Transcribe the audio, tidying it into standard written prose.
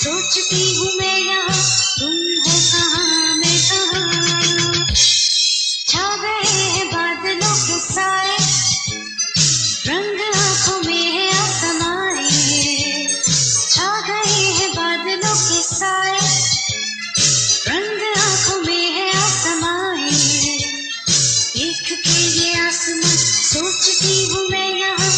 सोचती हूँ मैं यहाँ, तुम हो कहाँ मैं कहाँ। छा गए हैं बादलों के साए, रंग आँखों में है आसमाए। छा गए हैं बादलों के साए, रंग आँखों में है आसमाए। देख के ये आसमां सोचती हूँ मैं यहाँ,